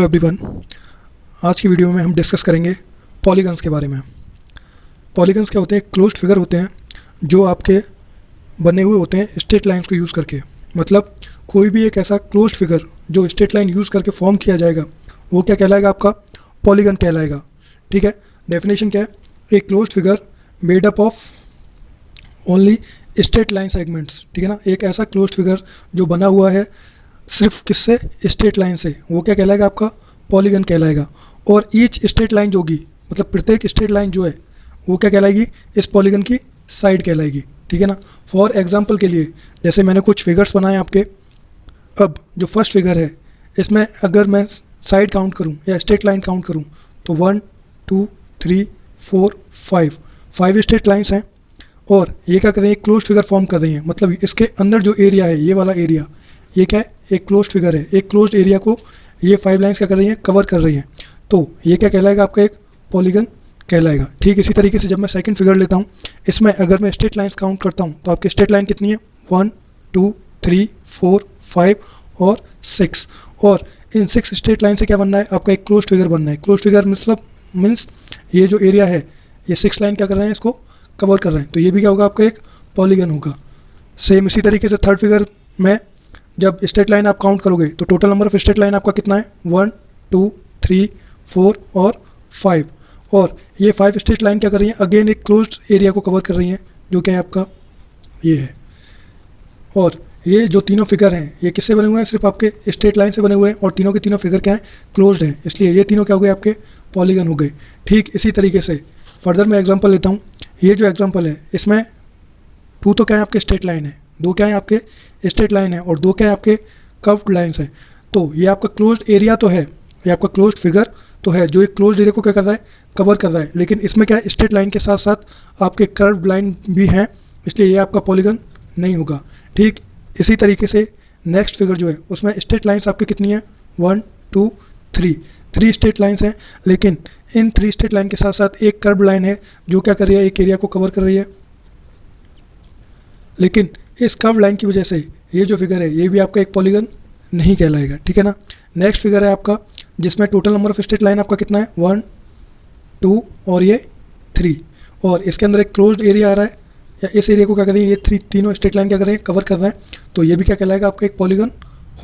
Everyone. आज की video में हम डिस्कस करेंगे पॉलीगन्स के बारे में। पॉलीगन्स क्या होते हैं? क्लोज्ड फिगर होते हैं जो आपके बने हुए होते हैं स्ट्रेट लाइंस को यूज़ करके। मतलब कोई भी एक ऐसा क्लोज्ड फिगर जो स्ट्रेट लाइन यूज़ करके फॉर्म किया जाएगा वो क्या कहलाएगा? आपका पॉलीगन कहलाएगा। ठीक है। डेफिनेशन क्या है? A closed figure made up of only straight line segments. ठीक है ना। एक ऐसा क्लोज्ड फिगर जो बना हुआ है सिर्फ किससे? स्ट्रेट लाइन से, वो क्या कहलाएगा? आपका पॉलीगन कहलाएगा। और ईच स्ट्रेट लाइन जो होगी, मतलब प्रत्येक स्ट्रेट लाइन जो है वो क्या कहलाएगी? इस पॉलीगन की साइड कहलाएगी। ठीक है ना। फॉर एग्जांपल के लिए जैसे मैंने कुछ फिगर्स बनाए आपके। अब जो फर्स्ट फिगर है इसमें अगर मैं साइड काउंट करूं या स्ट्रेट लाइन काउंट करूं तो 1 2 3 4 5 स्ट्रेट लाइन्स हैं। और ये क्या कर रही है? क्लोज्ड फिगर फॉर्म कर रही हैं। मतलब इसके अंदर जो एरिया है, ये वाला एरिया, ये क्या है? एक क्लोज्ड फिगर है। एक क्लोज्ड एरिया को ये 5 लाइंस क्या कर रही हैं? कवर कर रही हैं। तो ये क्या कहलाएगा? आपका एक पॉलीगन कहलाएगा। ठीक इसी तरीके से जब मैं सेकंड फिगर लेता हूँ, इसमें अगर मैं स्ट्रेट लाइंस काउंट करता हूँ तो आपकी स्ट्रेट लाइन कितनी है? 1 2 3 4 5 और 6। और इन 6 स्ट्रेट लाइन से क्या बनना है? आपका एक क्लोज्ड फिगर बनना है। क्लोज्ड फिगर मतलब मीन्स ये जो एरिया है ये 6 लाइन क्या कर रहे हैं? इसको कवर कर रहे हैं। तो ये भी क्या होगा? आपका एक पॉलीगन होगा। सेम इसी तरीके से थर्ड फिगर में जब स्ट्रेट लाइन आप काउंट करोगे तो total number of straight line आपका कितना है? 1 2 3 4 और 5। और ये 5 स्ट्रेट लाइन क्या कर रही हैं? अगेन एक क्लोज्ड एरिया को कवर कर रही हैं जो क्या है? आपका ये है। और ये जो तीनों फिगर हैं ये किससे बने हुए हैं? सिर्फ आपके स्ट्रेट लाइन से बने हुए हैं। और तीनों के तीनों फिगर क्या हैं? क्लोज्ड हैं। इसलिए ये तीनों क्या हो गए? आपके पॉलीगन हो गए। ठीक इसी तरीके से फर्दर मैं एग्जाम्पल लेता हूँ। ये जो एग्जाम्पल है इसमें 2 तो क्या है? आपके स्ट्रेट लाइन है, 2 क्या है? आपके स्ट्रेट लाइन है, और 2 क्या है? आपके कर्व्ड लाइंस है। तो ये आपका क्लोज्ड एरिया तो है, ये आपका क्लोज्ड फिगर तो है जो एक क्लोज्ड एरिया को क्या कर रहा है? कवर कर रहा है। लेकिन इसमें क्या है? स्ट्रेट लाइन के साथ साथ आपके कर्व्ड लाइन भी हैं, इसलिए ये आपका पॉलीगन नहीं होगा। ठीक इसी तरीके से नेक्स्ट फिगर जो है उसमें स्ट्रेट लाइन्स आपकी कितनी है? 1 2 3 स्ट्रेट लाइन्स हैं। लेकिन इन 3 स्ट्रेट लाइन के साथ साथ एक कर्व्ड लाइन है जो क्या कर रही है? एक एरिया को कवर कर रही है। लेकिन इस कर्व लाइन की वजह से ये जो फिगर है ये भी आपका एक पॉलीगन नहीं कहलाएगा। ठीक है ना। नेक्स्ट फिगर है आपका जिसमें total number of straight line आपका कितना है? 1 2 और ये 3। और इसके अंदर एक क्लोज्ड एरिया आ रहा है, या इस एरिया को क्या कर रही है? ये तीनों स्ट्रेट लाइन क्या कर रहे हैं? कवर कर रहे हैं। तो ये भी क्या कहलाएगा? आपका एक पॉलीगन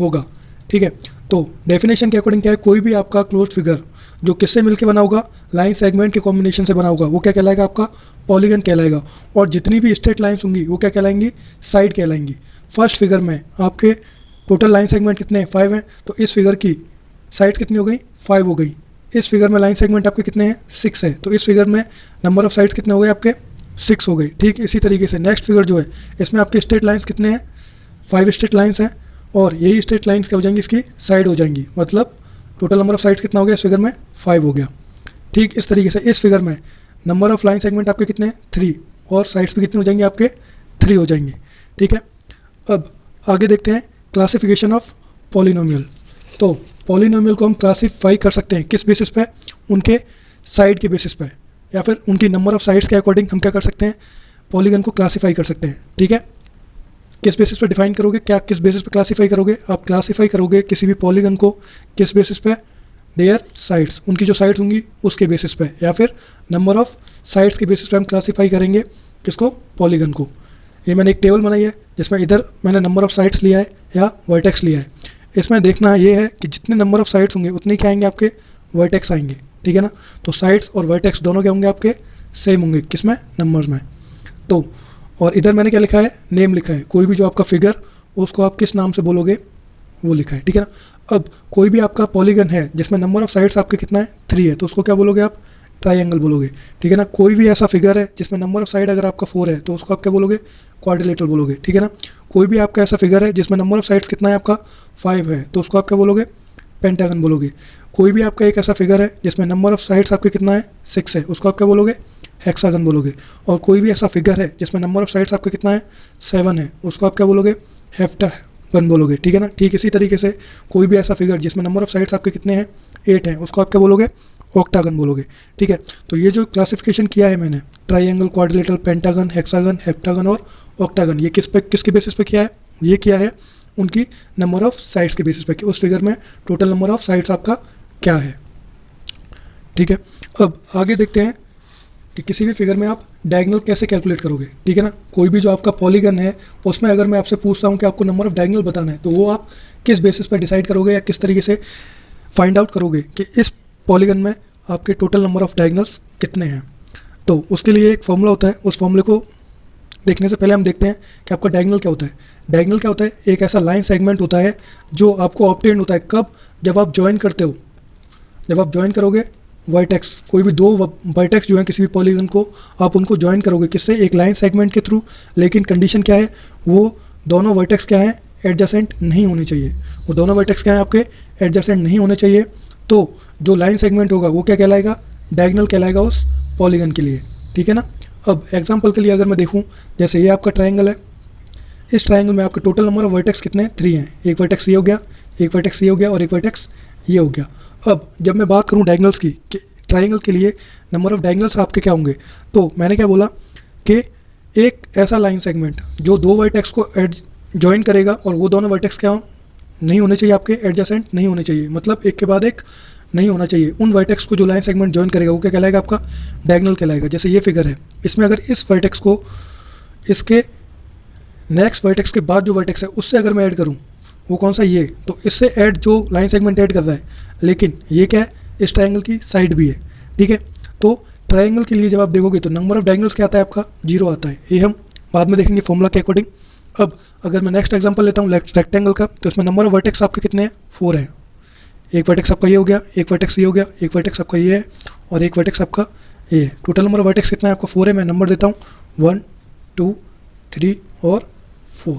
होगा। ठीक है। तो डेफिनेशन के अकॉर्डिंग क्या है? कोई भी आपका क्लोज्ड फिगर जो किससे मिलकर बना होगा? लाइन सेगमेंट के कॉम्बिनेशन से बना होगा, वो क्या कहलाएगा? आपका पॉलीगन कहलाएगा। और जितनी भी स्ट्रेट लाइन्स होंगी वो क्या कहलाएंगी? साइड कहलाएंगी। फर्स्ट फिगर में आपके टोटल लाइन सेगमेंट कितने हैं? 5 हैं। तो इस फिगर की साइड कितनी हो गई? 5 हो गई। इस फिगर में लाइन सेगमेंट आपके कितने हैं? 6 है। तो इस फिगर में नंबर ऑफ साइड्स कितने हो गए? आपके 6 हो गए। ठीक इसी तरीके से नेक्स्ट फिगर जो है इसमें आपके स्ट्रेट लाइन्स कितने हैं? 5 स्ट्रेट लाइन्स हैं। और यही स्ट्रेट लाइन्स क्या हो जाएंगी? इसकी साइड हो जाएंगी। मतलब टोटल नंबर ऑफ साइड्स कितना हो गया? इस फिगर में 5 हो गया। ठीक इस तरीके से इस फिगर में नंबर ऑफ लाइन सेगमेंट आपके कितने हैं? 3। और साइड्स भी कितने हो जाएंगे? आपके 3 हो जाएंगे। ठीक है। अब आगे देखते हैं क्लासिफिकेशन ऑफ पॉलिनोमियल। तो पॉलिनोमियल को हम क्लासीफाई कर सकते हैं किस बेसिस पे? उनके साइड के बेसिस पे, या फिर उनकी नंबर ऑफ साइड्स के अकॉर्डिंग हम क्या कर सकते हैं? पॉलीगन को क्लासीफाई कर सकते हैं। ठीक है। किस बेसिस पे डिफाइन करोगे? क्या किस बेसिस पे क्लासीफाई करोगे? आप क्लासीफाई करोगे किसी भी पॉलीगन को किस बेसिस पे? देयर साइड्स, उनकी जो साइड्स होंगी उसके बेसिस पे, या फिर नंबर ऑफ साइड्स के बेसिस पे हम क्लासीफाई करेंगे किसको? पॉलीगन को। ये मैंने एक टेबल बनाई है जिसमें इधर मैंने नंबर ऑफ साइड्स लिया है या वर्टेक्स लिया है। इसमें देखना ये है कि जितने नंबर ऑफ साइड्स होंगे उतने क्या आएंगे? आपके वर्टेक्स आएंगे। ठीक है ना। तो साइड्स और वर्टेक्स दोनों क्या होंगे? आपके सेम होंगे। किसमें? नंबर्स में। तो और इधर मैंने क्या लिखा है? नेम लिखा है। कोई भी जो आपका फिगर उसको आप किस नाम से बोलोगे वो लिखा है। ठीक है ना। अब कोई भी आपका पॉलीगन है जिसमें नंबर ऑफ साइड्स आपके कितना है? 3 है, तो उसको क्या बोलोगे? आप ट्राइंगल बोलोगे। ठीक है ना। कोई भी ऐसा फिगर है जिसमें नंबर ऑफ साइड अगर आपका 4 है तो उसको आप क्या बोलोगे? क्वाड्रिलेटरल बोलोगे। ठीक है ना। कोई भी आपका ऐसा फिगर है जिसमें नंबर ऑफ साइड्स कितना है? आपका 5 है, तो उसको आप क्या बोलोगे? पेंटागन बोलोगे। कोई भी आपका एक ऐसा फिगर है जिसमें नंबर ऑफ साइड्स आपके कितना है? 6 है, उसको आप क्या बोलोगे? हेक्सागन बोलोगे। और कोई भी ऐसा फिगर है जिसमें नंबर ऑफ साइड्स आपके कितना है? 7 है, उसको आप क्या बोलोगे? हेप्टागन बोलोगे। ठीक है ना। ठीक इसी तरीके से कोई भी ऐसा फिगर जिसमें नंबर ऑफ साइड्स आपके कितने हैं? 8 हैं, उसको आप क्या बोलोगे? ऑक्टागन बोलोगे। ठीक है। तो ये जो क्लासिफिकेशन किया है मैंने, triangle, quadrilateral, pentagon, hexagon, heptagon और ऑक्टागन, ये किसके बेसिस पे किया है? ये किया है उनकी नंबर ऑफ साइड्स के बेसिस पे कि उस फिगर में टोटल नंबर ऑफ साइड्स आपका क्या है। ठीक है, अब आगे देखते हैं कि किसी भी फिगर में आप डायगोनल कैसे कैलकुलेट करोगे। ठीक है ना, कोई भी जो आपका पॉलीगन है उसमें अगर मैं आपसे पूछता हूँ कि आपको नंबर ऑफ डायगोनल बताना है, तो वो आप किस बेसिस पर डिसाइड करोगे या किस तरीके से फाइंड आउट करोगे कि इस पॉलीगन में आपके टोटल नंबर ऑफ डायगोनल्स कितने हैं। तो उसके लिए एक फॉर्मूला होता है, उस फॉर्मूले को देखने से पहले हम देखते हैं कि आपका डायगोनल क्या होता है। डायगोनल क्या होता है, एक ऐसा लाइन सेगमेंट होता है जो आपको ऑब्टेन होता है कब, जब आप ज्वाइन करते हो, जब आप ज्वाइन करोगे वर्टेक्स, कोई भी दो वर्टेक्स जो हैं किसी भी पॉलीगन को, आप उनको ज्वाइन करोगे किससे, एक लाइन सेगमेंट के थ्रू। लेकिन कंडीशन क्या है, वो दोनों वर्टेक्स क्या हैं, एडजेसेंट नहीं होने चाहिए। वो दोनों वर्टेक्स क्या हैं आपके, एडजेसेंट नहीं होने चाहिए। तो जो लाइन सेगमेंट होगा वो क्या कहलाएगा, डायगोनल कहलाएगा उस पॉलीगन के लिए। ठीक है ना, अब एग्जांपल के लिए अगर मैं देखूं, जैसे ये आपका ट्रायंगल है, इस ट्रायंगल में आपके टोटल नंबर ऑफ वर्टेक्स कितने हैं, 3 हैं। एक वर्टेक्स ये हो गया, एक वर्टेक्स ये हो गया और एक वर्टेक्स ये हो गया। अब जब मैं बात करूं डायगोनल्स की कि ट्रायंगल के लिए नंबर ऑफ डायगोनल्स आपके क्या होंगे, तो मैंने क्या बोला कि एक ऐसा लाइन सेगमेंट जो दो वर्टेक्स को ज्वाइन करेगा और वो दोनों वर्टेक्स क्या नहीं होने चाहिए आपके, एडजेसेंट नहीं होने चाहिए, मतलब एक के बाद एक नहीं होना चाहिए। उन वर्टेक्स को जो लाइन सेगमेंट ज्वाइन करेगा वो क्या कहलाएगा, आपका डायगोनल कहलाएगा। जैसे ये फिगर है, इसमें अगर इस वर्टेक्स को इसके नेक्स्ट वर्टेक्स के बाद जो वर्टेक्स है उससे अगर मैं ऐड करूं, वो कौन सा, ये, तो इससे ऐड जो लाइन सेगमेंट ऐड कर रहा है, लेकिन ये क्या है, इस ट्रायंगल की साइड भी है। ठीक है, तो ट्रायंगल के लिए जब आप देखोगे तो नंबर ऑफ डायगोनल्स क्या आता है, आपका 0 आता है। ये हम बाद में देखेंगे फॉर्मूला के अकॉर्डिंग। अब अगर मैं नेक्स्ट एग्जांपल लेता हूँ रेक्टेंगल का, तो इसमें नंबर ऑफ वर्टेक्स आपके कितने हैं, 4 है। एक वर्टेक्स आपका ये हो गया, एक वर्टेक्स ये हो गया, एक वर्टेक्स आपका ये है और एक वर्टेक्स आपका ये है। टोटल नंबर ऑफ वर्टेक्स कितना है आपका, 4 है। मैं नंबर देता हूँ 1 2 3 और 4।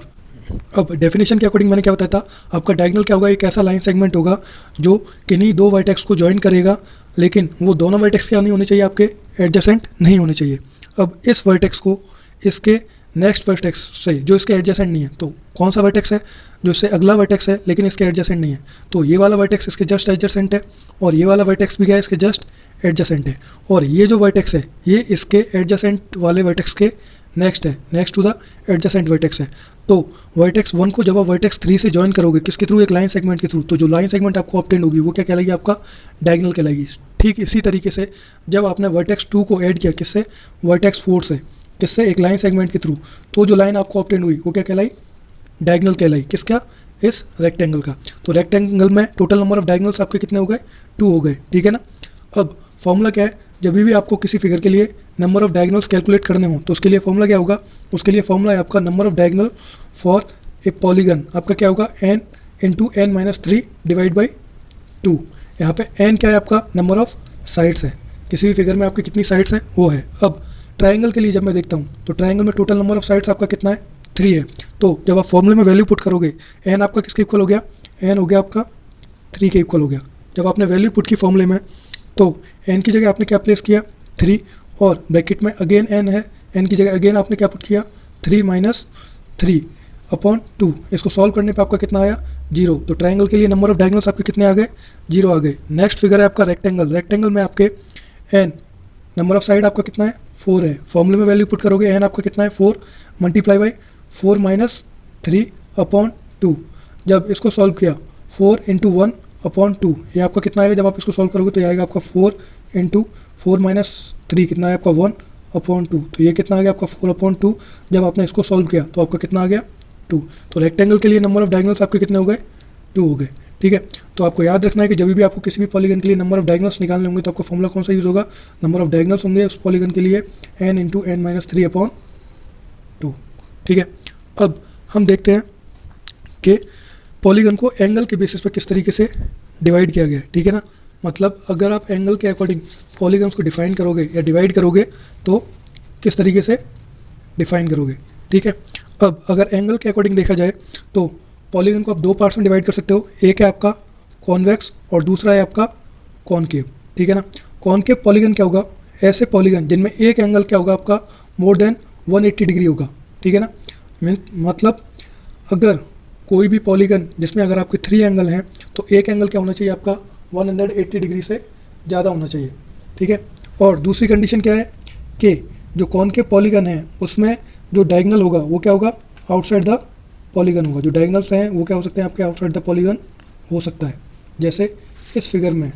अब डेफिनेशन के अकॉर्डिंग मैंने क्या बताया था, आपका डायगोनल क्या होगा, एक ऐसा लाइन सेगमेंट होगा जो किन्हीं दो वर्टेक्स को ज्वाइन करेगा, लेकिन वो दोनों वर्टेक्स क्या नहीं होने चाहिए, आपके एडजेसेंट नहीं होने चाहिए। अब इस वर्टेक्स को इसके नेक्स्ट वर्टेक्स से जो इसके एडजेसेंट नहीं है, तो कौन सा वर्टेक्स है, जो इससे अगला वर्टेक्स है लेकिन इसके एडजेसेंट नहीं है, तो ये वाला वर्टेक्स इसके जस्ट एडजेसेंट है और ये वाला वर्टेक्स भी क्या है, इसके जस्ट एडजेसेंट है। और ये जो वर्टेक्स है ये इसके एडजेसेंट वाले वर्टेक्स के नेक्स्ट है, next to the adjacent vertex है। तो वर्टेक्स 1 को जब आप वर्टेक्स 3 से ज्वाइन करोगे किसके थ्रू, एक लाइन सेगमेंट के थ्रू, तो जो लाइन सेगमेंट आपको ऑब्टेन होगी वो क्या कहलाएगी, आपका डायगोनल कहलाएगी। ठीक इसी तरीके से जब आपने वर्टेक्स 2 को ऐड किया किससे, वर्टेक्स 4 से, किससे, एक लाइन सेगमेंट के थ्रू, तो जो लाइन आपको ऑब्टेन हुई वो क्या कहलाई, डायगोनल कहलाई। किसका, इस रेक्टेंगल का। तो रेक्टेंगल में टोटल नंबर ऑफ डायगोनल्स आपके कितने हो गए, 2 हो गए। ठीक है ना, अब फॉर्मूला क्या है, जब भी आपको किसी फिगर के लिए नंबर ऑफ डायगोनल्स कैलकुलेट करने हो तो उसके लिए फॉर्मूला क्या होगा, उसके लिए फॉर्मूला है आपका number of diagonal for a polygon, आपका क्या होगा, n into n minus 3 divide by 2। यहाँ पे n क्या है, आपका नंबर ऑफ साइड्स है, किसी भी फिगर में आपकी कितनी साइड्स हैं वो है। अब ट्रायंगल के लिए जब मैं देखता हूँ तो ट्रायंगल में टोटल नंबर ऑफ साइड्स आपका कितना है, 3 है। तो जब आप फॉर्मूले में वैल्यू पुट करोगे, n आपका किसके इक्वल हो गया, n हो गया आपका 3 के इक्वल हो गया। जब आपने वैल्यू पुट की फॉर्मूले में तो n की जगह आपने क्या प्लेस किया, 3, और ब्रैकेट में अगेन n है, n की जगह अगेन आपने क्या पुट किया, 3 माइनस 3 अपॉन 2। इसको सॉल्व करने पे आपका कितना आया, 0। तो ट्रायंगल के लिए नंबर ऑफ डायगोनल्स आपके कितने आ गए, 0 आ गए। नेक्स्ट फिगर है आपका रेक्टेंगल, रेक्टेंगल में आपके n नंबर ऑफ साइड आपका कितना है, 4 है। फॉर्मूले में वैल्यू पुट करोगे n आपका कितना है, 4 मल्टीप्लाई बाई 4 माइनस 3 अपॉन 2। जब इसको सॉल्व किया 4 इंटू 1 अपॉन 2, ये आपका कितना आएगा, जब आप इसको सॉल्व करोगे तो ये आएगा आपका 4 इंटू 4 माइनस 3 कितना है आपका 1 अपॉन 2। तो ये कितना आ गया आपका 4 अपॉन 2। जब आपने इसको सॉल्व किया तो आपका कितना आ गया, 2। तो रेक्टेंगल के लिए नंबर ऑफ डायगोनल्स आपके कितने हो गए, 2 हो गए। ठीक है, तो आपको याद रखना है कि जब भी आपको किसी भी पॉलीगन के लिए नंबर ऑफ डायगोनल्स निकालने होंगे तो आपका फॉर्मूला कौन सा यूज़ होगा, नंबर ऑफ डायगोनल्स होंगे उस पॉलीगन के लिए n into n minus 3 upon 2। ठीक है, अब हम देखते हैं कि पॉलीगन को एंगल के बेसिस पर किस तरीके से डिवाइड किया गया है। ठीक है ना, मतलब अगर आप एंगल के अकॉर्डिंग पॉलीगन्स को डिफाइन करोगे या डिवाइड करोगे तो किस तरीके से डिफाइन करोगे। ठीक है, अब अगर एंगल के अकॉर्डिंग देखा जाए तो पॉलीगन को आप 2 पार्ट्स में डिवाइड कर सकते हो, एक है आपका कॉन्वेक्स और दूसरा है आपका कॉनकेव। ठीक है ना, कॉनकेव पॉलीगन क्या होगा, ऐसे पॉलीगन जिनमें एक एंगल क्या होगा आपका मोर देन 180 डिग्री होगा। ठीक है ना, मतलब अगर कोई भी पॉलीगन जिसमें अगर आपके 3 एंगल हैं तो एक एंगल क्या होना चाहिए आपका 180 डिग्री से ज़्यादा होना चाहिए। ठीक है, और दूसरी कंडीशन क्या है कि जो कॉनकेव पॉलीगन है उसमें जो डायगोनल होगा वो क्या होगा, आउटसाइड द पॉलीगन होगा। जो डायगोनल्स हैं वो क्या हो सकते हैं आपके, आउटसाइड द पॉलीगन हो सकता है। जैसे इस फिगर में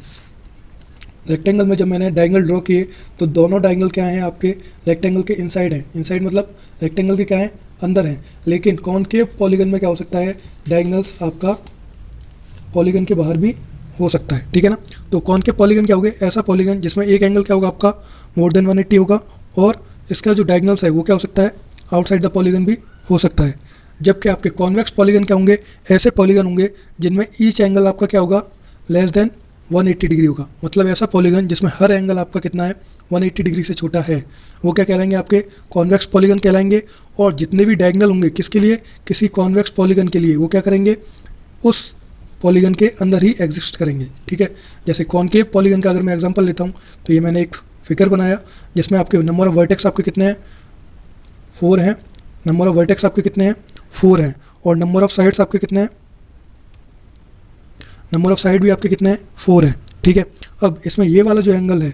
रेक्टेंगल में जब मैंने डायगोनल ड्रॉ किए तो दोनों डायगोनल क्या हैं आपके रेक्टेंगल के इनसाइड हैं, इनसाइड मतलब रेक्टेंगल के क्या हैं, अंदर हैं। लेकिन कॉनकेव पॉलीगन में क्या हो सकता है, डायगोनल्स आपका पॉलीगन के बाहर भी हो सकता है, ठीक है ना। तो कॉनकेव पॉलीगन क्या हो गया, ऐसा पॉलीगन जिसमें एक एंगल क्या होगा आपका मोर देन 180 होगा और इसका जो डायगोनल्स है वो क्या हो सकता है, आउटसाइड द पॉलीगन भी हो सकता है। जबकि आपके कॉन्वेक्स पॉलीगन क्या होंगे, ऐसे पॉलीगन होंगे जिनमें ईच एंगल आपका क्या होगा, लेस देन 180 डिग्री होगा। मतलब ऐसा पॉलीगन जिसमें हर एंगल आपका कितना है, 180 डिग्री से छोटा है, वो क्या कहलाएंगे, आपके कॉन्वेक्स पॉलीगन कहलाएंगे। और जितने भी डायगोनल होंगे किसके लिए, किसी कॉन्वेक्स पॉलीगन के लिए, वो क्या करेंगे, उस पॉलीगन के अंदर ही एग्जिस्ट करेंगे, ठीक है। जैसे कॉनकेव पॉलीगन का अगर मैं एग्जांपल लेता हूँ तो ये मैंने एक फिगर बनाया जिसमें आपके नंबर ऑफ वर्टेक्स आपके कितने हैं, 4 हैं। नंबर ऑफ वर्टेक्स आपके कितने हैं, 4 हैं। और नंबर ऑफ साइड्स आपके कितने हैं, नंबर ऑफ साइड भी आपके कितने हैं, 4 है, ठीक है। अब इसमें ये वाला जो एंगल है,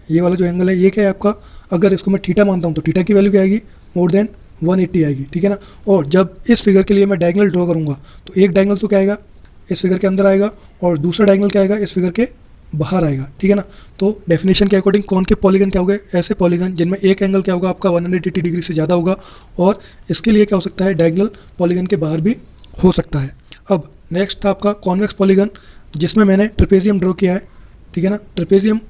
ये वाला जो एंगल है ये क्या है आपका, अगर इसको मैं थीटा मानता हूँ तो थीटा की वैल्यू क्या आएगी, मोर देन 180 आएगी, ठीक है ना। और जब इस फिगर के लिए मैं डायगोनल ड्रॉ करूँगा तो एक डायगोनल तो क्या आएगा, इस फिगर के अंदर आएगा और दूसरा डायगोनल क्या आएगा, इस फिगर के बाहर आएगा, ठीक है ना। तो डेफिनेशन के अकॉर्डिंग कॉनकेव पॉलीगन क्या हो गए, ऐसे पॉलीगन जिनमें एक एंगल क्या होगा आपका 180 डिग्री से ज़्यादा होगा और इसके लिए क्या हो सकता है, डायगोनल पॉलीगन के बाहर भी हो सकता है। अब नेक्स्ट था आपका कॉन्वेक्स पॉलीगन जिसमें मैंने ट्रेपेजियम ड्रॉ किया है, ठीक है ना, ट्रेपेजियम।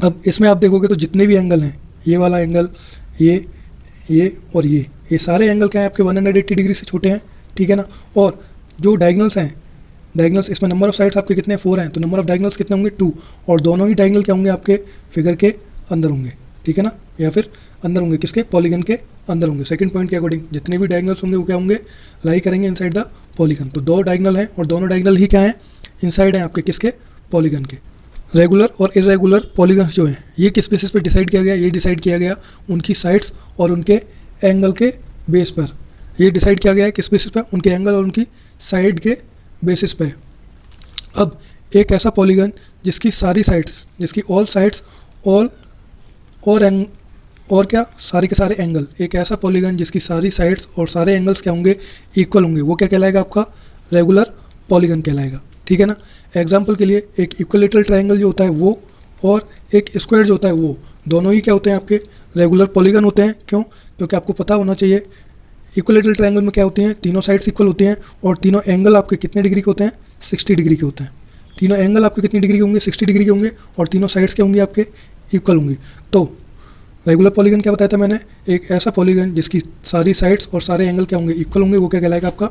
अब इसमें आप देखोगे तो जितने भी एंगल हैं, ये वाला एंगल, ये और ये सारे एंगल क्या हैं आपके 180 डिग्री से छोटे हैं, ठीक है ना। और जो डायगोनल्स हैं, डायगोनल्स इसमें नंबर ऑफ साइड्स आपके कितने, 4 हैं, तो नंबर ऑफ डायगोनल्स कितने होंगे, 2। और दोनों ही डायगोनल क्या होंगे आपके फिगर के अंदर होंगे, ठीक है ना, या फिर अंदर होंगे किसके, पॉलीगन के अंदर होंगे। सेकंड पॉइंट के अकॉर्डिंग जितने भी डायगोनल्स होंगे वो क्या होंगे, लाई करेंगे इनसाइड द पॉलीगन। तो 2 डायगोनल हैं और दोनों डायगोनल ही क्या हैं, इनसाइड हैं आपके किसके, पॉलीगन के। रेगुलर और इरेगुलर पॉलीगन्स जो हैं ये किस बेसिस पे डिसाइड किया गया, ये डिसाइड किया गया उनकी साइड्स और उनके एंगल के बेस पर। ये डिसाइड किया गया है किस बेसिस पे, उनके एंगल और उनकी साइड के बेसिस पे। अब एक ऐसा पॉलीगन जिसकी सारी साइड्स, जिसकी ऑल साइड्स, ऑल और क्या, सारे के सारे एंगल, एक ऐसा पॉलीगन जिसकी सारी साइड्स और सारे एंगल्स क्या होंगे, इक्वल होंगे, वो क्या कहलाएगा आपका, रेगुलर पॉलीगन कहलाएगा, ठीक है ना। एग्जाम्पल के लिए एक इक्विलेटरल ट्रायंगल जो होता है वो और एक स्क्वायर जो होता है वो, दोनों ही क्या होते हैं आपके रेगुलर पॉलीगन होते हैं। क्यों, क्योंकि आपको पता होना चाहिए इक्विलेटरल ट्रायंगल में क्या होती हैं, तीनों साइड्स इक्वल होती हैं और तीनों एंगल आपके कितने डिग्री के होते हैं, 60 डिग्री के होते हैं। तीनों एंगल आपके कितनी डिग्री के होंगे, 60 डिग्री के होंगे और तीनों साइड्स क्या होंगी आपके, इक्वल होंगी। तो रेगुलर पॉलीगन क्या बताया था मैंने, एक ऐसा पॉलीगन जिसकी सारी साइड्स और सारे एंगल क्या होंगे, इक्वल होंगे, वो क्या कहलाएगा आपका,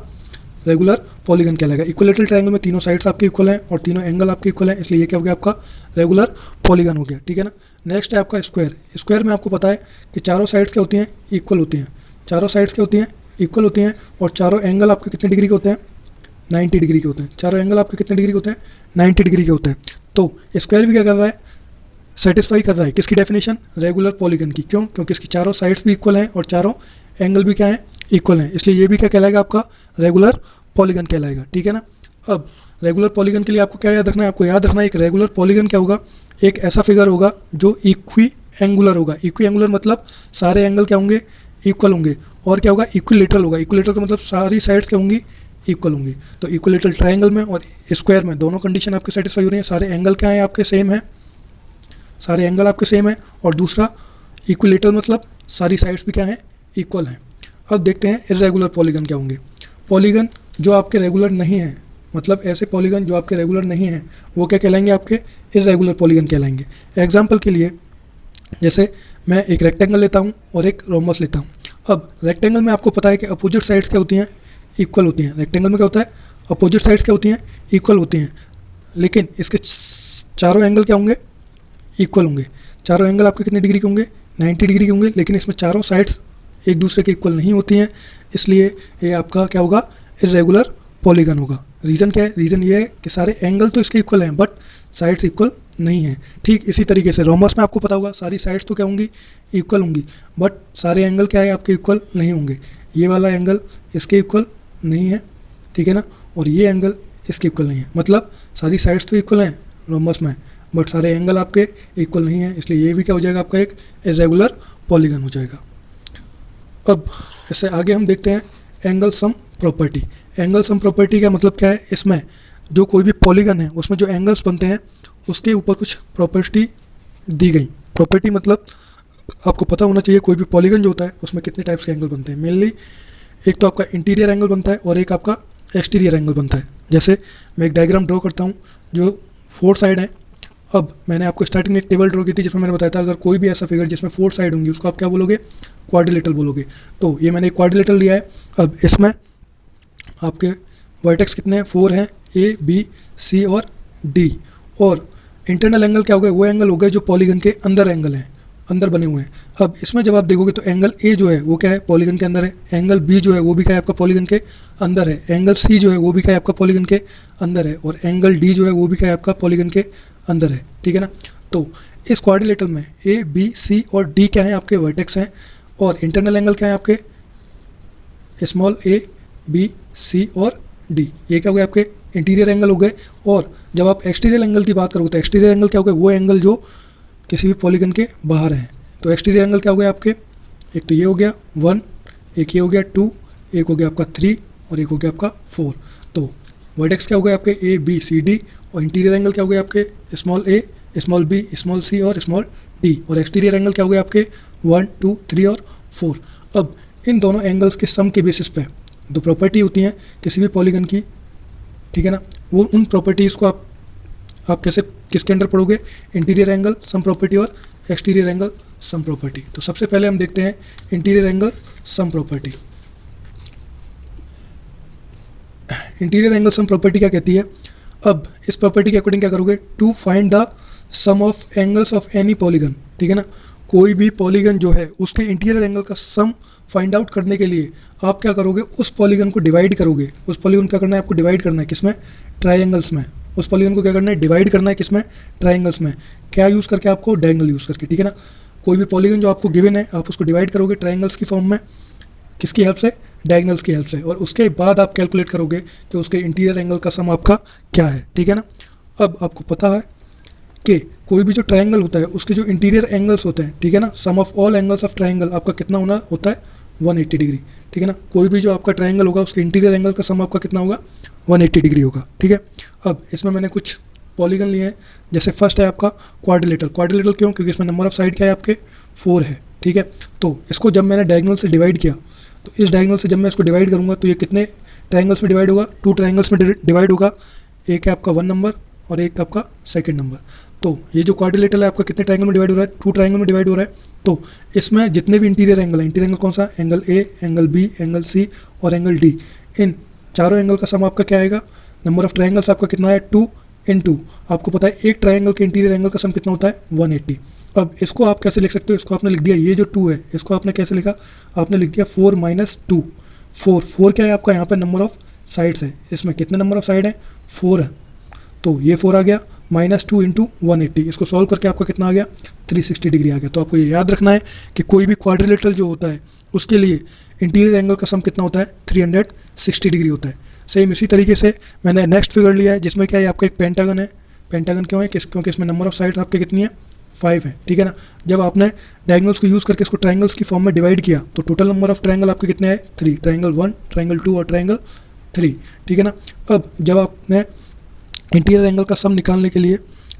रेगुलर पॉलीगन कहलाएगा। इक्विलेटरल ट्रायंगल में तीनों साइड्स आपके इक्वल हैं और तीनों एंगल आपके इक्वल हैं, इसलिए ये क्या हो गया आपका, रेगुलर पॉलीगन हो गया, ठीक है ना। नेक्स्ट है आपका स्क्वायर। स्क्वायर में आपको पता है कि चारों साइड्स क्या होती हैं, इक्वल होती हैं, चारों साइड्स क्या होती हैं, इक्वल होती हैं और चारों एंगल आपके कितने डिग्री के होते हैं, 90 डिग्री के होते हैं। चारों एंगल आपके कितने डिग्री के होते हैं, 90 डिग्री के होते हैं। तो स्क्वायर भी क्या कर रहा है, सेटिस्फाई कर रहा है किसकी डेफिनेशन, रेगुलर पॉलीगन की। क्यों, क्योंकि इसकी चारों साइड्स भी इक्वल हैं और चारों एंगल भी क्या हैं, इक्वल हैं, इसलिए ये भी क्या कहलाएगा आपका, रेगुलर पॉलीगन कहलाएगा, ठीक है ना। अब रेगुलर पॉलीगन के लिए आपको क्या याद रखना है, आपको याद रखना है एक रेगुलर पॉलीगन क्या होगा, एक ऐसा फिगर होगा जो इक्वी एंगुलर होगा। इक्वी एंगुलर मतलब सारे एंगल क्या होंगे, इक्वल होंगे। और क्या होगा, इक्विलेटरल होगा। इक्विलेटरल का मतलब सारी साइड्स क्या होंगी, इक्वल होंगी। तो इक्विलेटरल ट्रायंगल में और स्क्वायर में दोनों कंडीशन आपके सेटिस्फाई हो रही है, सारे एंगल क्या है आपके सेम है, सारे एंगल आपके सेम है। और दूसरा इक्विलेटरल मतलब सारी साइड्स भी क्या है, इक्वल हैं। अब देखते हैं इर्रेगुलर पॉलीगन क्या होंगे। पॉलीगन जो आपके रेगुलर नहीं है, मतलब ऐसे पॉलीगन जो आपके रेगुलर नहीं है, वो क्या कहलाएंगे, आपके इर्रेगुलर पॉलीगन कहलाएंगे। एग्जाम्पल के लिए जैसे मैं एक रेक्टेंगल लेता हूँ और एक रोम्बस लेता हूँ। अब रेक्टेंगल में आपको पता है कि अपोजिट साइड्स क्या होती हैं, इक्वल होती हैं। रेक्टेंगल में क्या होता है, अपोजिट साइड्स क्या होती हैं, इक्वल होती हैं। लेकिन इसके चारों एंगल क्या होंगे, इक्वल होंगे। चारों एंगल आपके कितने डिग्री के होंगे, 90 डिग्री के होंगे। लेकिन इसमें चारों साइड्स एक दूसरे के इक्वल नहीं होती हैं, इसलिए ये आपका क्या होगा, इर्रेगुलर पॉलीगन होगा। रीज़न क्या है, रीज़न ये है कि सारे एंगल तो इसके इक्वल हैं बट साइड्स इक्वल नहीं है। ठीक इसी तरीके से रोम्बस में आपको पता होगा सारी साइड्स तो क्या होंगी, इक्वल होंगी, बट सारे एंगल क्या है आपके इक्वल नहीं होंगे। ये वाला एंगल इसके इक्वल नहीं है, ठीक है ना, और ये एंगल इसके इक्वल नहीं है। मतलब सारी साइड्स तो इक्वल हैं रोम्बस में बट सारे एंगल आपके इक्वल नहीं है, इसलिए ये भी क्या हो जाएगा आपका, एक इर्रेगुलर पॉलीगन हो जाएगा। अब इससे आगे हम देखते हैं angle sum property. Angle sum property का मतलब क्या है, इसमें जो कोई भी पॉलीगन है उसमें जो एंगल्स बनते हैं उसके ऊपर कुछ प्रॉपर्टी दी गई। प्रॉपर्टी मतलब आपको पता होना चाहिए कोई भी पॉलीगन जो होता है उसमें कितने टाइप्स के एंगल बनते हैं। मेनली एक तो आपका इंटीरियर एंगल बनता है और एक आपका एक्सटीरियर एंगल बनता है। जैसे मैं एक डायग्राम ड्रॉ करता हूँ जो 4 साइड है। अब मैंने आपको स्टार्टिंग में एक टेबल ड्रॉ की थी जिसमें मैंने बताया था अगर कोई भी ऐसा फिगर जिसमें 4 साइड होंगी उसको आप क्या बोलोगे, क्वाड्रिलेटरल बोलोगे। तो ये मैंने एक क्वाड्रिलेटरल लिया है। अब इसमें आपके वर्टेक्स कितने हैं, 4 हैं, ए बी सी और डी। और इंटरनल एंगल क्या हो गए, वो एंगल हो गए जो पॉलीगन के अंदर एंगल हैं, अंदर बने हुए हैं। अब इसमें जब आप देखोगे तो एंगल ए जो है वो क्या है, पॉलीगन के अंदर है। एंगल बी जो है वो भी क्या है, आपका पॉलीगन के अंदर है। एंगल सी जो है वो भी क्या है, आपका पॉलीगन के अंदर है। और एंगल डी जो है वो भी क्या है, आपका पॉलीगन के अंदर है। ठीक है ना। तो इस क्वाड्रिलेटरल में ए बी सी और डी क्या है, आपके वर्टेक्स हैं। और इंटरनल एंगल क्या है, आपके स्मॉल ए बी सी और डी, ये क्या हो गए आपके इंटीरियर एंगल हो गए। और जब आप एक्सटीरियर एंगल की बात करोगे तो एक्सटीरियर एंगल क्या हो गए, वो एंगल जो किसी भी पॉलीगन के बाहर हैं। तो एक्सटीरियर एंगल क्या हो गया आपके, एक तो ये हो गया 1, एक ये हो गया 2, एक हो गया आपका 3 और एक हो गया आपका 4। तो वर्टेक्स क्या हो गए आपके ए बी सी डी। और इंटीरियर एंगल क्या हो गए आपके स्मॉल ए स्मॉल बी स्मॉल सी और स्मॉल डी। और एक्सटीरियर एंगल क्या हो गए आपके 1 2 3 और 4। अब इन दोनों एंगल्स के सम के बेसिस पे दो प्रॉपर्टी होती हैं किसी भी पॉलीगन की, ठीक है ना। वो उन प्रॉपर्टीज़ को आप कैसे किसके अंडर पढ़ोगे, इंटीरियर एंगल सम प्रॉपर्टी और एक्सटीरियर एंगल सम प्रॉपर्टी। तो सबसे पहले हम देखते हैं interior angle sum property. Interior angle sum property क्या कहती है, अब इस प्रॉपर्टी के अकॉर्डिंग क्या करोगे, to find the sum of angles of any polygon. ठीक है ना, कोई भी पॉलीगन जो है उसके इंटीरियर एंगल का सम फाइंड आउट करने के लिए आप क्या करोगे, उस पॉलीगन को डिवाइड करोगे। उस पॉलीगन को क्या करना है, आपको डिवाइड करना है किसमें, ट्रायंगल्स में। उस पॉलीगन को क्या करना है, डिवाइड करना है किसमें, ट्रायंगल्स में। क्या यूज़ करके, आपको डायगोनल यूज़ करके। ठीक है ना, कोई भी पॉलीगन जो आपको गिवन है आप उसको डिवाइड करोगे ट्रायंगल्स की फॉर्म में, किसकी हेल्प से, डायगोनल्स की हेल्प से। और उसके बाद आप कैलकुलेट करोगे कि उसके इंटीरियर एंगल का सम आपका क्या है। ठीक है ना। अब आपको पता है कि कोई भी जो ट्रायंगल होता है उसके जो इंटीरियर एंगल्स होते हैं, ठीक है ना, sum of all angles of triangle आपका कितना होना होता है, 180 डिग्री। ठीक है ना, कोई भी जो आपका ट्रायंगल होगा उसके इंटीरियर एंगल का सम आपका कितना होगा, 180 डिग्री होगा। ठीक है। अब इसमें मैंने कुछ पॉलीगन लिए हैं। जैसे फर्स्ट है आपका क्वाड्रिलेटरल। क्वाड्रिलेटरल क्यों, क्योंकि इसमें नंबर ऑफ साइड क्या है, आपके 4 है। ठीक है। तो इसको जब मैंने डायगोनल से डिवाइड किया तो इस डायगोनल से जब मैं इसको डिवाइड करूँगा तो ये कितने ट्रायंगल्स में डिवाइड होगा, 2 ट्रायंगल्स में डिवाइड होगा। एक है आपका 1 नंबर और एक आपका सेकंड नंबर। तो ये जो क्वाड्रिलेटरल है आपका कितने ट्रायंगल में डिवाइड हो रहा है, 2 ट्रायंगल में डिवाइड हो रहा है। तो इसमें जितने भी इंटीरियर एंगल है, इंटीरियर एंगल कौन सा, angle A, angle B, angle C और एंगल डी, इन चारों एंगल का सम आपका क्या आएगा, नंबर ऑफ ट्रायंगल्स आपका कितना है, 2 × आपको पता है एक ट्रायंगल के इंटीरियर एंगल का सम कितना होता है, 180। अब इसको आप कैसे लिख सकते हो, इसको आपने लिख दिया, ये जो 2 है इसको आपने कैसे लिखा, आपने लिख दिया 4 - 2। 4 क्या है आपका, यहाँ पे नंबर ऑफ साइड्स है। इसमें कितने नंबर ऑफ साइड है, 4 है। तो ये 4 आ गया, -2 × 180। इसको सॉल्व करके आपका कितना आ गया, 360 डिग्री आ गया। तो आपको ये याद रखना है कि कोई भी क्वाड्रिलेटरल जो होता है उसके लिए इंटीरियर एंगल का सम कितना होता है, 360 डिग्री होता है। सेम इसी तरीके से मैंने नेक्स्ट फिगर लिया है जिसमें क्या है, आपका एक पेंटागन है। पेंटागन क्यों है, क्योंकि इसमें नंबर ऑफ साइड्स आपके कितनी है, 5 है। ठीक है ना। जब आपने डायगोनल्स को यूज़ करके इसको ट्रायंगल्स की फॉर्म में डिवाइड किया तो टोटल नंबर ऑफ ट्रायंगल आपके कितने हैं, 3, ट्रायंगल 1, ट्रायंगल 2 और ट्रायंगल 3। ठीक है ना। अब जब आपने इंटीरियर एंगल का सम निकालने के लिए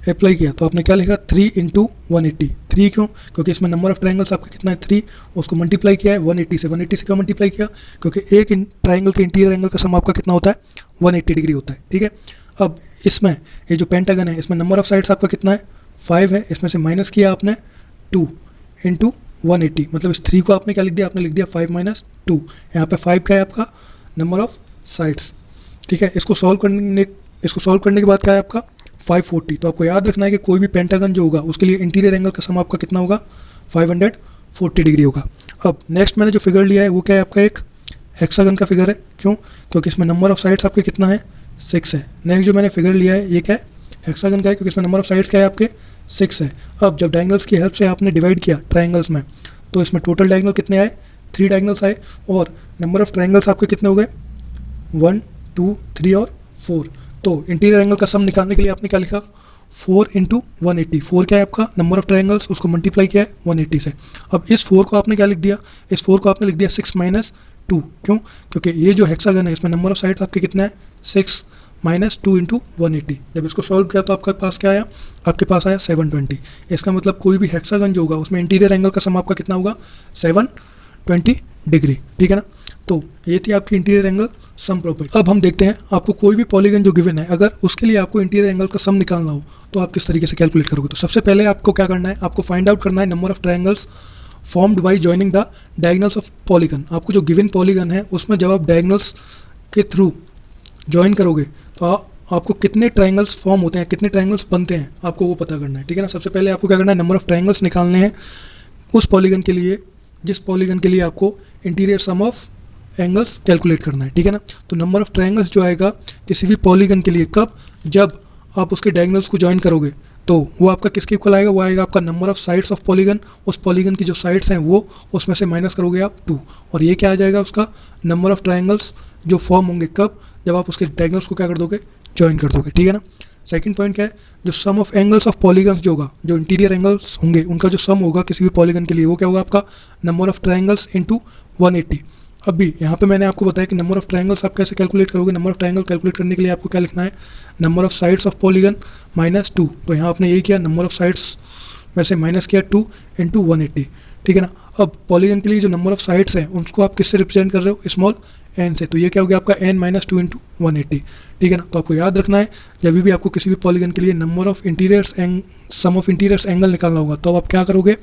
अप्लाई किया तो आपने क्या लिखा, 3 × 180। 3 क्यों, क्योंकि इसमें नंबर ऑफ ट्रायंगल्स आपका कितना है, 3, उसको मल्टीप्लाई किया है 180 से। 180 से क्यों मल्टीप्लाई किया, क्योंकि एक ट्रायंगल के इंटीरियर एंगल का सम आपका कितना होता है, 180 डिग्री होता है। ठीक है। अब इसमें ये जो पेंटागन है इसमें नंबर ऑफ साइड्स आपका कितना है, 5 है। इसमें से माइनस किया आपने 2 × 180, मतलब इस 3 को आपने क्या लिख दिया, आपने लिख दिया 5 - 2। यहाँ पे 5 क्या है आपका, नंबर ऑफ साइड्स। ठीक है। इसको सॉल्व करने के बाद क्या है आपका, 540। तो आपको याद रखना है कि कोई भी पेंटागन जो होगा उसके लिए इंटीरियर एंगल का सम आपका कितना होगा, 540 डिग्री होगा। अब नेक्स्ट मैंने जो फिगर लिया है वो क्या है, आपका एक हेक्सागन का फिगर है। क्यों, क्योंकि इसमें नंबर ऑफ साइड्स आपके कितना है, 6 है। नेक्स्ट जो मैंने फिगर लिया है ये क्या है, हेक्सागन का है, क्योंकि इसमें नंबर ऑफ साइड्स क्या है, आपके 6 है। अब जब डायगोनल्स की हेल्प से आपने डिवाइड किया ट्रायंगल्स में तो इसमें टोटल डायगोनल कितने आए, 3 डायगोनल्स आए। और नंबर ऑफ ट्रायंगल्स आपके कितने हो गए, 1 2 3 और 4। तो इंटीरियर एंगल का सम निकालने के लिए आपने क्या लिखा, 4 × 180। 4 क्या है आपका, नंबर ऑफ ट्रायंगल्स, उसको मल्टीप्लाई किया है 180 से। अब इस 4 को आपने क्या लिख दिया, इस 4 को आपने लिख दिया 6 - 2। क्यों, क्योंकि ये जो हेक्सागन है इसमें नंबर ऑफ साइड्स आपके कितना है, 6, -2 इंटू 180। जब इसको सॉल्व किया तो आपके पास क्या आया, आपके पास आया 720। इसका मतलब कोई भी हेक्सागन जो होगा उसमें इंटीरियर एंगल का सम आपका कितना होगा, 720 डिग्री, ठीक है ना। तो ये थी आपकी इंटीरियर एंगल सम प्रॉपर्टी। अब हम देखते हैं आपको कोई भी पॉलीगन जो गिवन है, अगर उसके लिए आपको इंटीरियर एंगल का सम निकालना हो तो आप किस तरीके से कैलकुलेट करोगे। तो सबसे पहले आपको क्या करना है, आपको फाइंड आउट करना है number of triangles formed by joining the diagonals of polygon. आपको जो गिवन पॉलीगन है उसमें जब आप डायगोनल्स के थ्रू ज्वाइन करोगे तो आपको कितने ट्रायंगल्स फॉर्म होते हैं, कितने ट्रायंगल्स बनते हैं, आपको वो पता करना है, ठीक है ना। सबसे पहले आपको क्या करना है, नंबर ऑफ ट्रायंगल्स निकालने हैं उस पॉलीगन के लिए जिस पॉलीगन के लिए आपको interior sum of angles calculate करना है, ठीक है ना। तो नंबर ऑफ ट्रायंगल्स जो आएगा किसी भी पॉलीगन के लिए कब, जब आप उसके डायगोनल्स को ज्वाइन करोगे तो वो आपका किसके इक्वल आएगा, वो आएगा आपका number of sides of polygon. उस पॉलीगन की जो साइड्स हैं वो उसमें से माइनस करोगे आप 2, और ये क्या आ जाएगा उसका नंबर ऑफ ट्रायंगल्स जो फॉर्म होंगे कब, जब आप उसके डायगोनल्स को क्या कर दोगे, ज्वाइन कर दोगे, ठीक है ना। सेकंड पॉइंट क्या है, जो सम ऑफ एंगल्स ऑफ पॉलीगन्स जो होगा, जो इंटीरियर एंगल्स होंगे उनका जो सम होगा किसी भी पॉलीगन के लिए वो क्या होगा आपका नंबर ऑफ ट्रायंगल्स इंटू 180। अब भी यहाँ पे मैंने आपको बताया कि नंबर ऑफ ट्रायंगल्स आप कैसे कैलकुलेट करोगे। नंबर ऑफ ट्रायंगल कैलकुलेट करने के लिए आपको क्या लिखना है, number of sides of polygon -2। तो यहाँ आपने यही किया, नंबर ऑफ साइड्स में से माइनस किया 2 इंटू 180, ठीक है ना। अब पॉलीगन के लिए जो नंबर ऑफ साइड्स हैं उनको आप किससे रिप्रेजेंट कर रहे हो, स्मॉल n से। तो ये क्या हो गया आपका n -2 इंटू 180, ठीक है ना। तो आपको याद रखना है जब भी आपको किसी भी पॉलीगन के लिए number of interiors sum of interiors angle निकालना होगा तो आप क्या करोगे,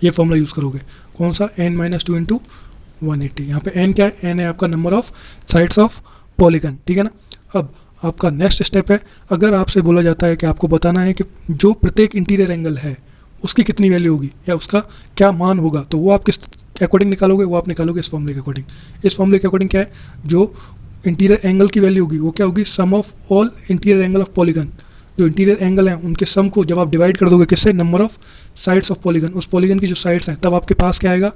ये फॉर्मूला यूज़ करोगे, कौन सा, n -2 इंटू 180। यहाँ पे n क्या है, n है आपका number of sides of polygon, ठीक है ना। अब आपका नेक्स्ट स्टेप है, अगर आपसे बोला जाता है कि आपको बताना है कि जो प्रत्येक इंटीरियर एंगल है उसकी कितनी वैल्यू होगी या उसका क्या मान होगा, तो वो आप किस अकॉर्डिंग निकालोगे, वो आप निकालोगे इस फॉर्मूले के अकॉर्डिंग। इस फॉर्मूले के अकॉर्डिंग क्या है, जो इंटीरियर एंगल की वैल्यू होगी वो क्या होगी, sum of all interior angle of polygon. जो इंटीरियर एंगल हैं उनके सम को जब आप डिवाइड कर दोगे किससे, number of sides of polygon, उस पॉलीगन की जो साइड्स हैं, तब आपके पास क्या आएगा,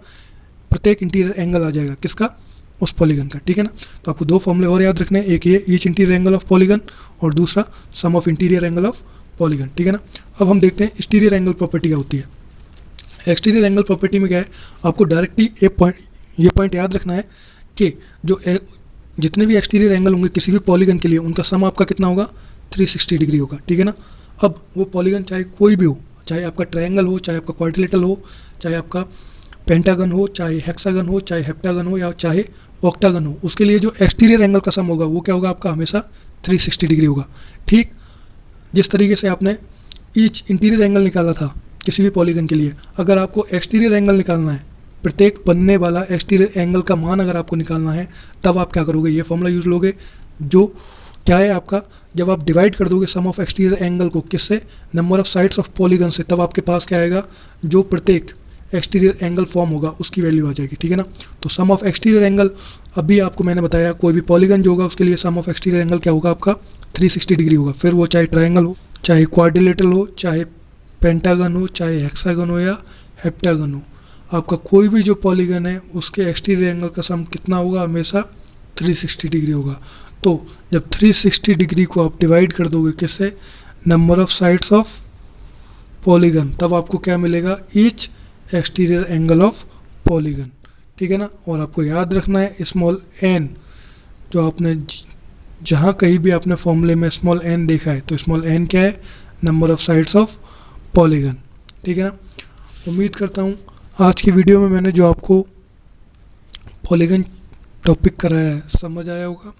प्रत्येक इंटीरियर एंगल आ जाएगा, किसका, उस पॉलीगन का, ठीक है ना। तो आपको दो फॉर्मूले और याद रखने हैं, एक ये each interior angle of polygon और दूसरा sum of interior angle of polygon, ठीक है ना। अब हम देखते हैं एक्सटीरियर एंगल प्रॉपर्टी क्या होती है। एक्सटीरियर एंगल प्रॉपर्टी में क्या है, आपको डायरेक्टली ये पॉइंट याद रखना है कि जो जितने भी एक्सटीरियर एंगल होंगे किसी भी पॉलीगन के लिए उनका सम आपका कितना होगा, 360 डिग्री होगा, ठीक है ना। अब वो पॉलीगन चाहे कोई भी हो, चाहे आपका ट्रायंगल हो, चाहे आपका क्वाड्रिलेटरल हो, चाहे आपका पेंटागन हो, चाहे हेक्सागन हो, चाहे हेप्टागन हो या चाहे ऑक्टागन हो, उसके लिए जो एक्सटीरियर एंगल का सम होगा वो क्या होगा आपका, हमेशा 360 डिग्री होगा। ठीक जिस तरीके से आपने ईच इंटीरियर एंगल निकाला था किसी भी पॉलीगन के लिए, अगर आपको एक्सटीरियर एंगल निकालना है, प्रत्येक बनने वाला एक्सटीरियर एंगल का मान अगर आपको निकालना है, तब आप क्या करोगे, ये फॉर्मूला यूज लोगे, जो क्या है आपका, जब आप डिवाइड कर दोगे सम ऑफ एक्सटीरियर एंगल को किससे, number of sides of polygon से, तब आपके पास क्या आएगा, जो प्रत्येक एक्सटीरियर एंगल फॉर्म होगा उसकी वैल्यू आ जाएगी, ठीक है ना। तो सम ऑफ एक्सटीरियर एंगल, अभी आपको मैंने बताया कोई भी पॉलीगन जो होगा उसके लिए सम ऑफ एक्सटीरियर एंगल क्या होगा आपका, 360 डिग्री होगा। फिर वो चाहे ट्रायंगल हो, चाहे क्वाड्रिलेटरल हो, चाहे पेंटागन हो, चाहे हेक्सागन हो या हेप्टागन हो, आपका कोई भी जो पॉलीगन है उसके एक्सटीरियर एंगल का सम कितना होगा, हमेशा 360 डिग्री होगा। तो जब 360 डिग्री को आप डिवाइड कर दोगे किससे, number of sides of polygon, तब आपको क्या मिलेगा, each exterior angle of polygon, ठीक है ना। और आपको याद रखना है स्मॉल n, जो आपने जहाँ कहीं भी आपने फॉर्मूले में स्मॉल n देखा है तो स्मॉल n क्या है, number of sides of polygon, ठीक है ना। उम्मीद करता हूँ आज की वीडियो में मैंने जो आपको पॉलीगन टॉपिक कराया है समझ आया होगा।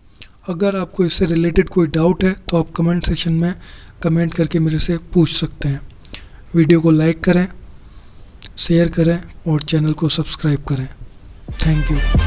अगर आपको इससे रिलेटेड कोई डाउट है तो आप कमेंट सेक्शन में कमेंट करके मेरे से पूछ सकते हैं। वीडियो को लाइक करें, शेयर करें और चैनल को सब्सक्राइब करें। Thank you.